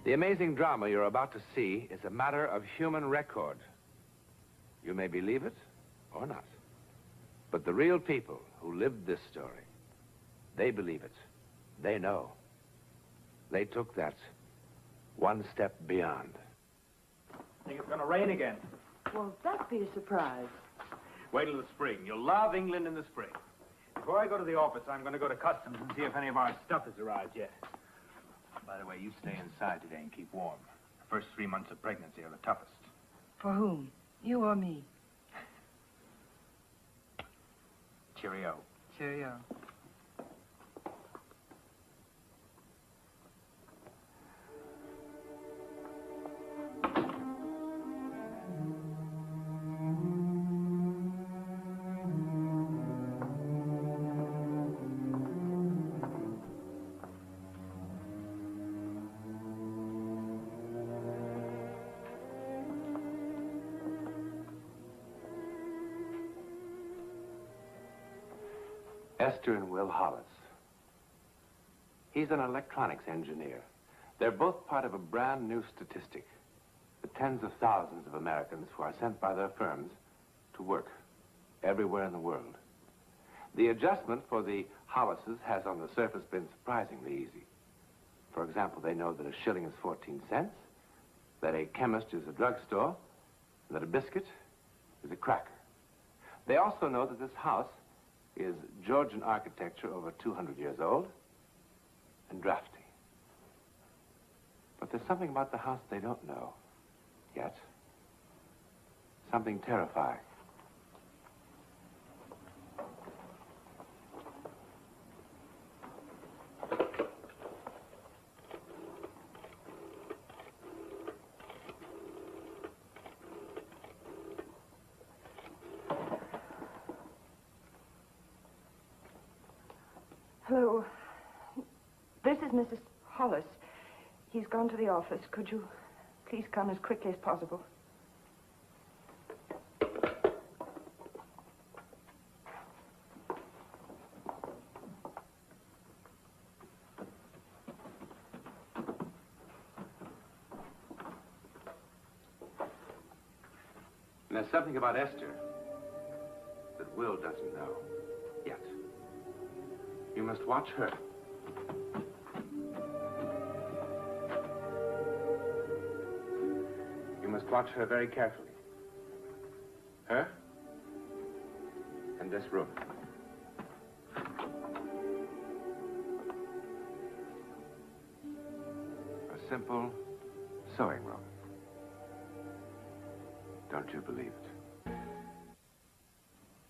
The amazing drama you're about to see is a matter of human record. You may believe it or not. But the real people who lived this story, they believe it. They know. They took that one step beyond. Think it's gonna rain again? Won't that be a surprise? Wait till the spring. You'll love England in the spring. Before I go to the office, I'm gonna go to customs and see if any of our stuff has arrived yet. By the way, you stay inside today and keep warm. The first 3 months of pregnancy are the toughest. For whom? You or me? Cheerio. Cheerio. Esther and Will Hollis. He's an electronics engineer. They're both part of a brand new statistic. The tens of thousands of Americans who are sent by their firms to work everywhere in the world. The adjustment for the Hollises has on the surface been surprisingly easy. For example, they know that a shilling is 14 cents, that a chemist is a drugstore, and that a biscuit is a cracker. They also know that this house is Georgian architecture over 200 years old and drafty. But there's something about the house they don't know yet. Something terrifying. Hello. This is Mrs. Hollis. He's gone to the office. Could you please come as quickly as possible? And there's something about Esther that Will doesn't know yet. You must watch her. You must watch her very carefully. Her and this room. A simple sewing room. Don't you believe it?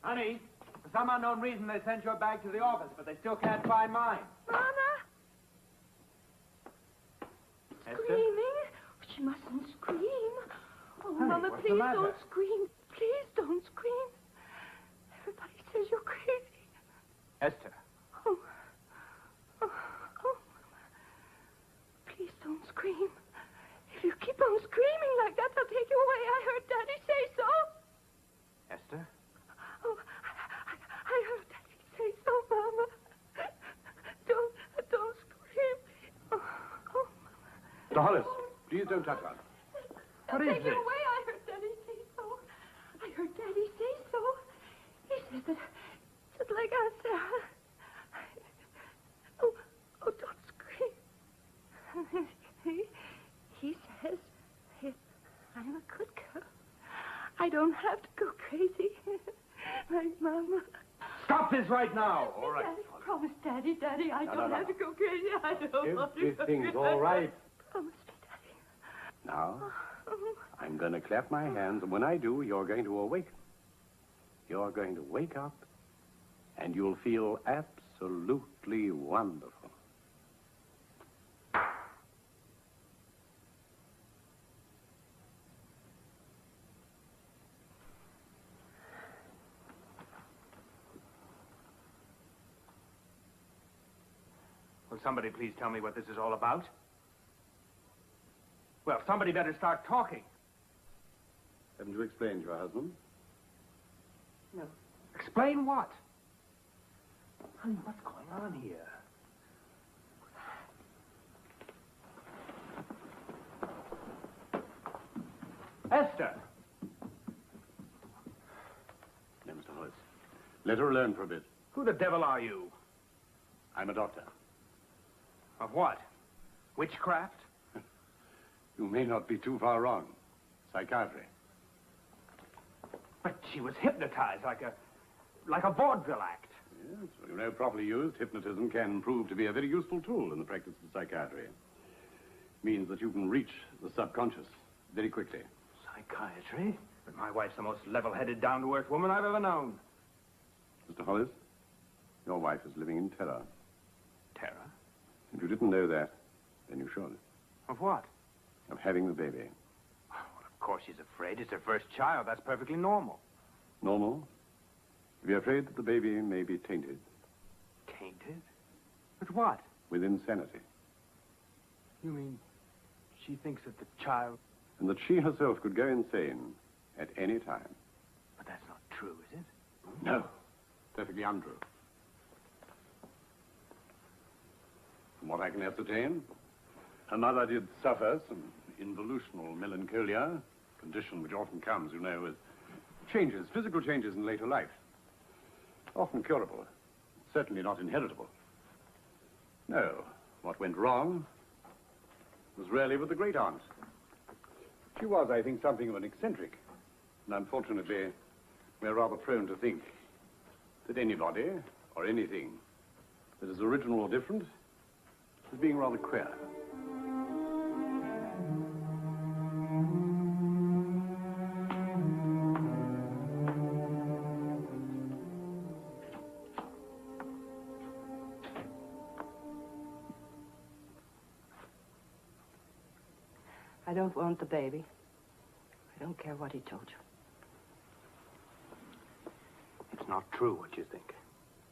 Honey, for some unknown reason, they sent your bag to the office, but they still can't find mine. Mama! Esther? Screaming? She mustn't scream. Oh, Honey, Mama, what's the please matter? don't scream. Please don't scream. Everybody says you're crazy. Esther. Oh. Oh, Mama. Please don't scream. If you keep on screaming like that, they'll take you away. I heard Daddy say so. Esther? Oh, I heard Daddy say so, Mama. Don't scream. Oh, Mama. Hollis, please don't touch her. What is Take this? it away. I heard Daddy say so. I heard Daddy say so. He said that just like I said. Oh, don't scream. He says if I'm a good girl, I don't have to go crazy like Mama. Stop this right now! All right. Daddy, promise, Daddy, I don't no. have to go crazy. I don't want to go Everything's crazy. all right. Promise me, Daddy. Now, I'm going to clap my hands, and when I do, you're going to awaken. You're going to wake up, and you'll feel absolutely wonderful. Will somebody please tell me what this is all about? Well, somebody better start talking. Haven't you explained to your husband? No. Explain what? Honey, what's going on here? Esther! Now, Mr. Hollis, let her alone for a bit. Who the devil are you? I'm a doctor. Of what? Witchcraft? You may not be too far wrong. Psychiatry. But she was hypnotized like a vaudeville act. Yes, well, you know, properly used, hypnotism can prove to be a very useful tool in the practice of psychiatry. It means that you can reach the subconscious very quickly. Psychiatry? But my wife's the most level-headed, down-to-earth woman I've ever known. Mr. Hollis, your wife is living in terror. Terror? If you didn't know that, then you should. Of what? Of having the baby. Well, of course she's afraid. It's her first child. That's perfectly normal. Normal? If you're afraid that the baby may be tainted. Tainted? With what? With insanity. You mean she thinks that the child... And that she herself could go insane at any time. But that's not true, is it? No. Perfectly untrue. From what I can ascertain, her mother did suffer some involutional melancholia, condition which often comes, you know, with changes, physical changes in later life. Often curable, certainly not inheritable. No, what went wrong was rarely with the great-aunt. She was, I think, something of an eccentric. And unfortunately, we're rather prone to think that anybody or anything that is original or different is being rather queer. I don't want the baby. I don't care what he told you. It's not true what you think.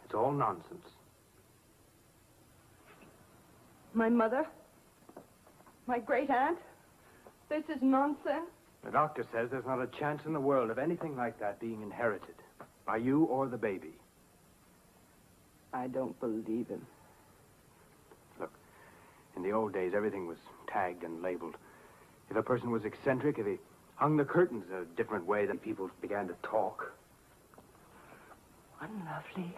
It's all nonsense. My mother? My great-aunt? This is nonsense. The doctor says there's not a chance in the world of anything like that being inherited by you or the baby. I don't believe him. Look, in the old days, everything was tagged and labeled. If a person was eccentric, if he hung the curtains a different way, then people began to talk. One lovely,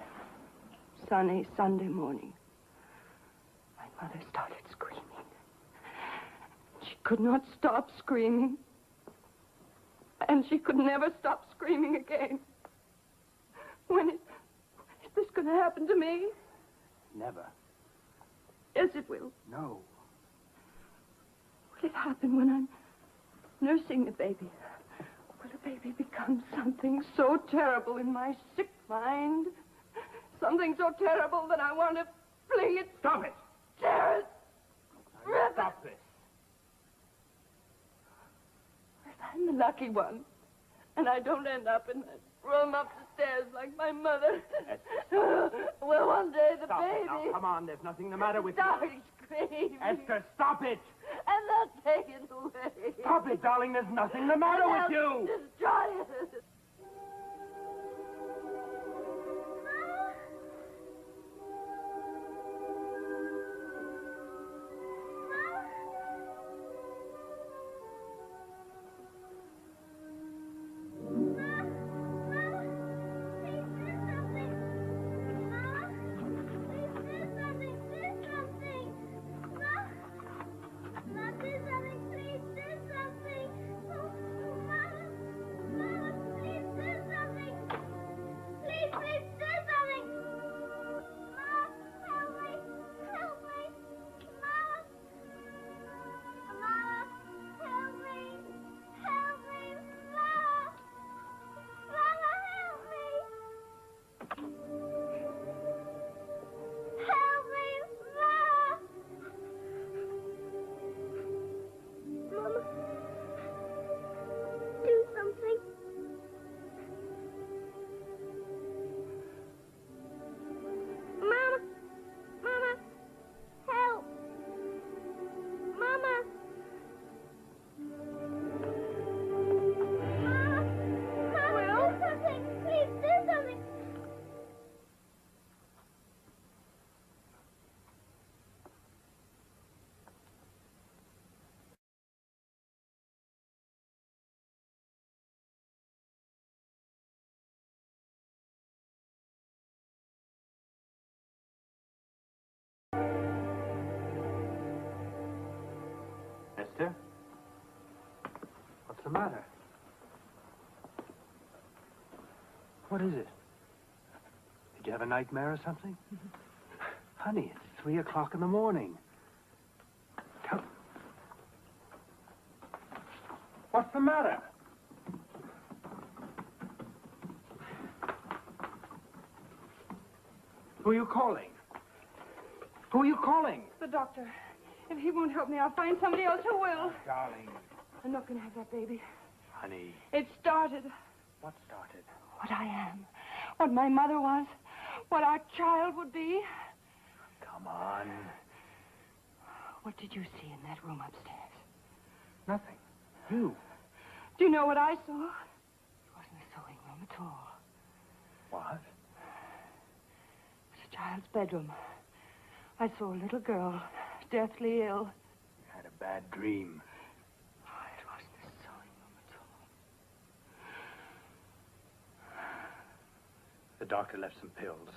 sunny Sunday morning, my mother started screaming. She could not stop screaming. And she could never stop screaming again. When is this going to happen to me? Never. Yes, it will. No. Will it happen when I'm nursing the baby? Will the baby become something so terrible in my sick mind? Something so terrible that I want to fling it... Stop it! Tear it! Rip Stop this. If I'm the lucky one, and I don't end up in that room up the stairs like my mother. Well, one day the Stop baby... it now. Come on, there's nothing the matter with you. Stop screaming. Esther, stop it! And they'll take it away. Stop it, darling. There's nothing the matter with you. Destroy it. Please do something. Oh, Mama, please. matter? What is it? Did you have a nightmare or something? Honey, it's 3 o'clock in the morning. What's the matter? Who are you calling? Who are you calling? The doctor. If he won't help me, I'll find somebody else who will. Darling. I'm not going to have that baby. Honey. It started. What started? What I am. What my mother was. What our child would be. Come on. What did you see in that room upstairs? Nothing. You. Do you know what I saw? It wasn't a sewing room at all. What? It was a child's bedroom. I saw a little girl, deathly ill. You had a bad dream. Oh, it wasn't a sewing room at all. The doctor left some pills.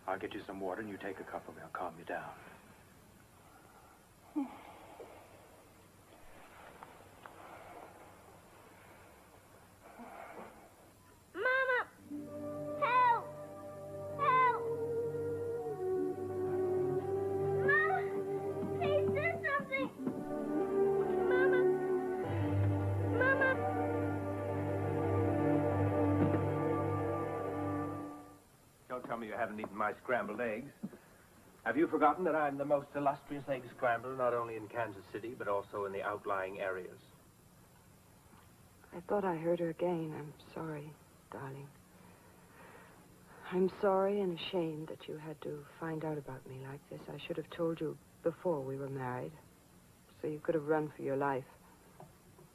I'll get you some water and you take a cup of it. I'll calm you down. Don't tell me you haven't eaten my scrambled eggs. Have you forgotten that I'm the most illustrious egg scrambler, not only in Kansas City, but also in the outlying areas? I thought I heard her again. I'm sorry, darling. I'm sorry and ashamed that you had to find out about me like this. I should have told you before we were married, so you could have run for your life.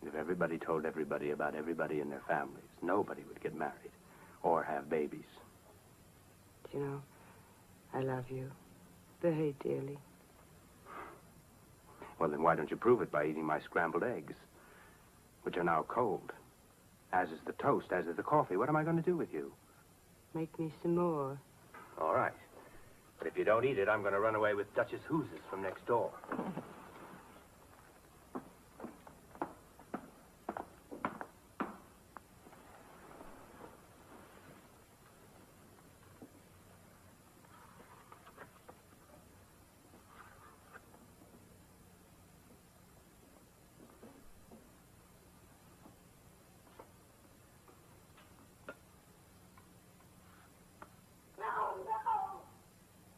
If everybody told everybody about everybody in their families, nobody would get married or have babies. You know, I love you very dearly. Well, then why don't you prove it by eating my scrambled eggs, which are now cold, as is the toast, as is the coffee. What am I going to do with you? Make me some more. All right. But if you don't eat it, I'm going to run away with Duchess Hooses from next door.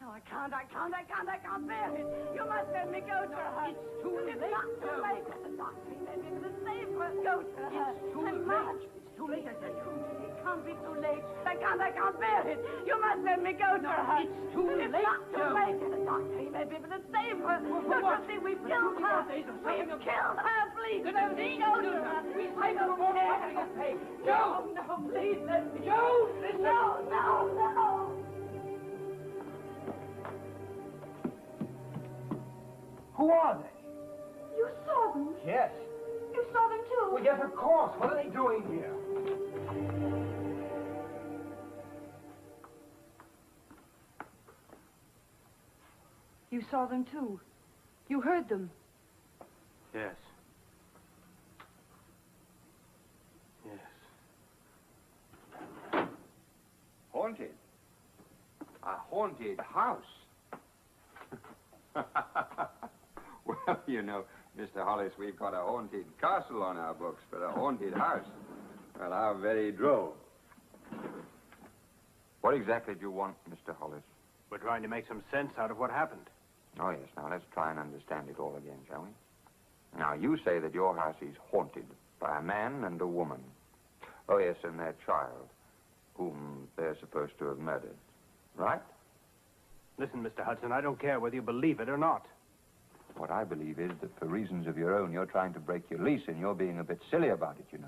I can't bear it. You must let me go to her. It's too late. It's not too late. The doctor may be able to save her. Go to her. It's too late. It's too late, I tell you. It can't be too late. I can't bear it. You must let me go to her. It's too It's late, not too Joe. late. The doctor may be able to save her. For Don't what? you see we've For killed her? 24 days of We've suffering of- killed her. Please Good let me go to her. I don't care. Joe! No, please let me. Joe, listen! No. Who are they? You saw them. Yes. You saw them too. Well, yes, of course. What are they doing here? You saw them too. You heard them. Yes. Yes. Haunted? A haunted house? Well, you know, Mr. Hollis, we've got a haunted castle on our books, but a haunted house. Well, how very droll. What exactly do you want, Mr. Hollis? We're trying to make some sense out of what happened. Oh, yes. Now, let's try and understand it all again, shall we? Now, you say that your house is haunted by a man and a woman. Oh, yes, and their child, whom they're supposed to have murdered. Right? Listen, Mr. Hudson, I don't care whether you believe it or not. What I believe is that for reasons of your own, you're trying to break your lease, and you're being a bit silly about it, you know.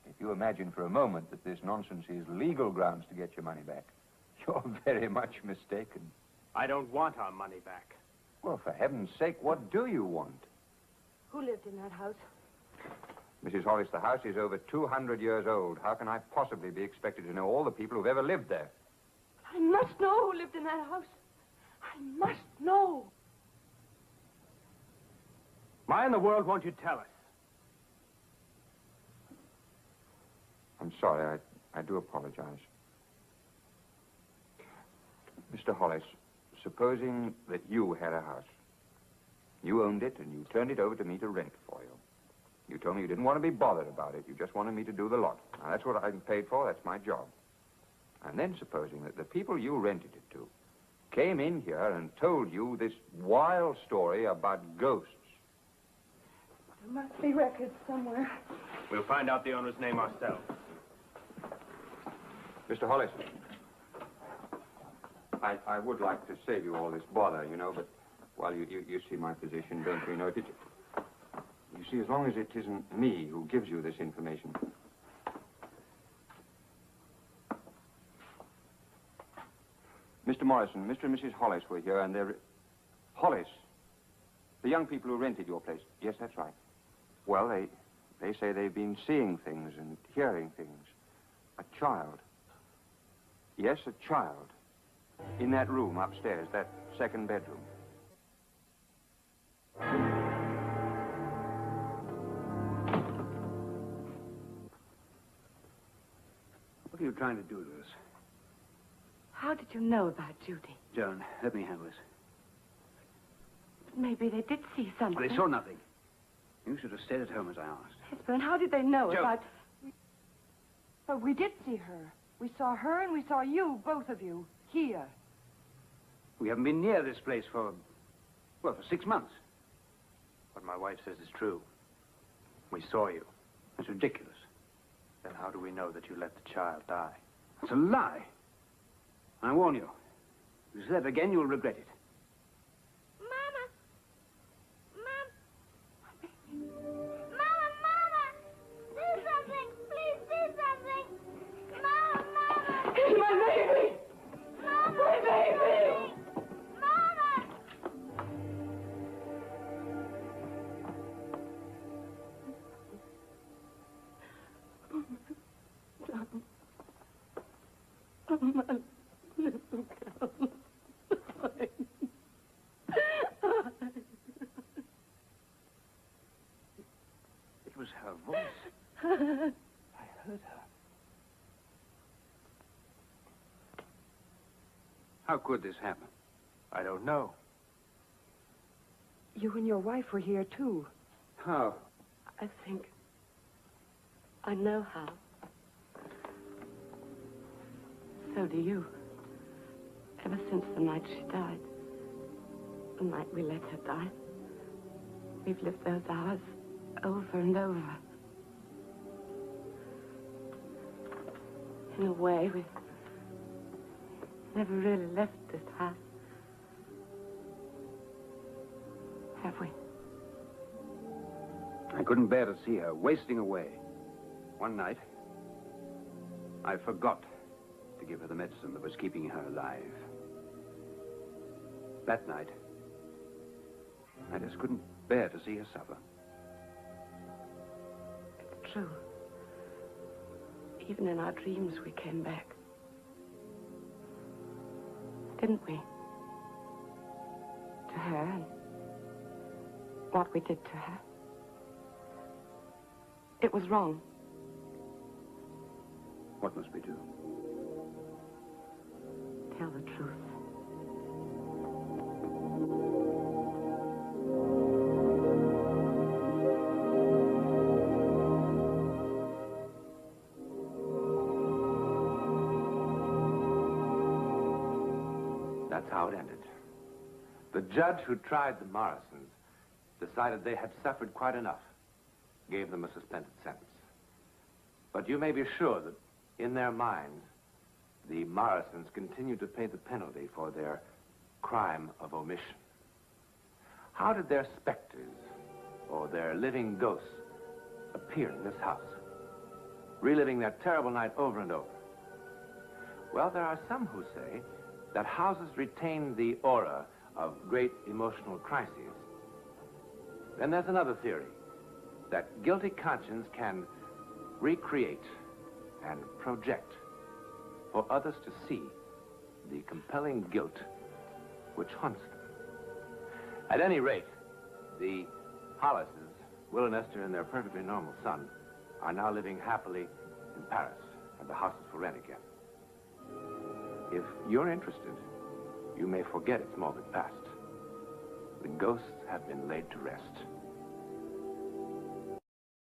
If you imagine for a moment that this nonsense is legal grounds to get your money back, you're very much mistaken. I don't want our money back. Well, for heaven's sake, what do you want? Who lived in that house? Mrs. Hollis, the house is over 200 years old. How can I possibly be expected to know all the people who've ever lived there? I must know who lived in that house. I must know. Why in the world won't you tell us? I'm sorry. I do apologize. Mr. Hollis, supposing that you had a house. You owned it, and you turned it over to me to rent for you. You told me you didn't want to be bothered about it. You just wanted me to do the lot. Now, that's what I'm paid for. That's my job. And then supposing that the people you rented it to came in here and told you this wild story about ghosts. There must be records somewhere. We'll find out the owner's name ourselves. Mr. Hollis, I would like to save you all this bother, you know, but, well, you see my position, don't you know? You see, as long as it isn't me who gives you this information. Mr. Morrison, Mr. and Mrs. Hollis were here, and they're... Hollis? The young people who rented your place. Yes, that's right. Well, they say they've been seeing things and hearing things. A child. Yes, a child. In that room upstairs, that second bedroom. What are you trying to do to us? How did you know about Judy? Joan, let me handle this. Maybe they did see something. They saw nothing. You should have stayed at home as I asked. Yes, but how did they know Joan. about... But we did see her. We saw her and we saw you, both of you, here. We haven't been near this place for 6 months. What my wife says is true. We saw you. That's ridiculous. Then how do we know that you let the child die? That's a lie. I warn you. If you say that again, you'll regret it. Mama! Mama! Do something! Please do something! Mama! It's my baby! Mama! My baby! Mama! My little girl. It was her voice. I heard her. How could this happen? I don't know. You and your wife were here, too. How? I think I know how. So do you. Ever since the night she died, the night we let her die, we've lived those hours over and over. In a way, we've never really left this house. Have we? I couldn't bear to see her wasting away. One night, I forgot to give her the medicine that was keeping her alive. That night, I just couldn't bear to see her suffer. It's true. Even in our dreams, we came back. Didn't we? To her and what we did to her. It was wrong. What must we do? Tell the truth. That's how it ended. The judge who tried the Morrisons decided they had suffered quite enough, gave them a suspended sentence. But you may be sure that in their minds, the Morrisons continued to pay the penalty for their crime of omission. How did their specters or their living ghosts appear in this house, reliving that terrible night over and over? Well, there are some who say that houses retain the aura of great emotional crises. Then there's another theory, that guilty conscience can recreate and project for others to see the compelling guilt which haunts them. At any rate, the Hollises, Will and Esther and their perfectly normal son, are now living happily in Paris, and the house is for rent again. If you're interested, you may forget its morbid past. The ghosts have been laid to rest.